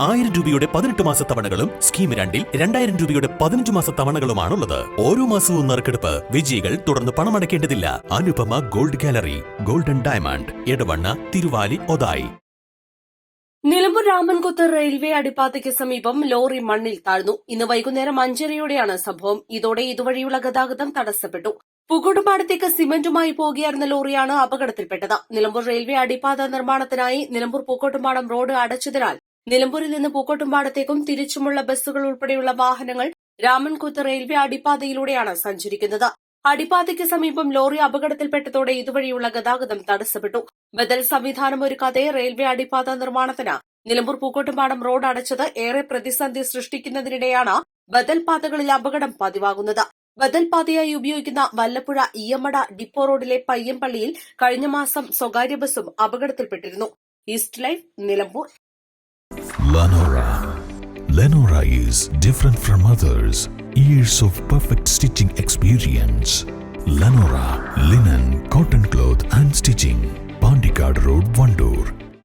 1000 രൂപയുടെ 18 മാസ തവണകളും സ്കീം 2-ൽ 2000 രൂപയുടെ 15 മാസ തവണകളുമാണുള്ളത്. ഓരോ മാസവും നറുക്കെടുപ്പ്. വിജയികൾ തുടർന്ന് പണമടയ്ക്കേണ്ടതില്ല. Anupama gold gallery, golden diamond, Edavanna, Thiruvali, Othayi. Nilambur Ramankuthu railway അടിപ്പാതയ്ക്ക് സമീപം ലോറി മണ്ണിൽ താഴ്ന്നു. ഇന്ന് വൈകുന്നേരം 5:30യോടെയാണ് സംഭവം. ഇതോടെ ഇതുവഴിയുള്ള ഗതാഗതം തടസ്സപ്പെട്ടു. പൂക്കോട്ടുംപാടത്തേക്ക് സിമന്റുമായി പോകുകയായിരുന്ന ലോറിയാണ് അപകടത്തിൽപ്പെട്ടത്. നിലമ്പൂർ റെയിൽവേ അടിപ്പാത നിർമ്മാണത്തിനായി നിലമ്പൂർ പൂക്കോട്ടുംപാടം റോഡ് അടച്ചതിനാൽ നിലമ്പൂരിൽ നിന്ന് പൂക്കോട്ടുംപാടത്തേക്കും തിരിച്ചുമുള്ള ബസ്സുകൾ ഉൾപ്പെടെയുള്ള വാഹനങ്ങൾ രാമൻകുത്ത് റെയിൽവേ അടിപ്പാതയിലൂടെയാണ് സഞ്ചരിക്കുന്നത്. അടിപ്പാതയ്ക്ക് സമീപം ലോറി അപകടത്തിൽപ്പെട്ടതോടെ ഇതുവഴിയുള്ള ഗതാഗതം തടസ്സപ്പെട്ടു. ബദൽ സംവിധാനമൊരുക്കാതെ റെയിൽവേ അടിപ്പാത നിർമ്മാണത്തിന് നിലമ്പൂർ പൂക്കോട്ടുംപാടം റോഡ് അടച്ചത് ഏറെ പ്രതിസന്ധി സൃഷ്ടിക്കുന്നതിനിടെയാണ് ബദൽ പാതകളിൽ അപകടം പതിവാകുന്നത്. ബദൽ പാതയായി ഉപയോഗിക്കുന്ന വല്ലപ്പുഴ ഇയമ്മട ഡിപ്പോ റോഡിലെ പയ്യമ്പള്ളിയിൽ കഴിഞ്ഞ മാസം സ്വകാര്യ ബസ്സും അപകടത്തിൽപ്പെട്ടിരുന്നു. East live, Nilambur. Lenora is different from others. Years of perfect stitching experience. Lenora linen, cotton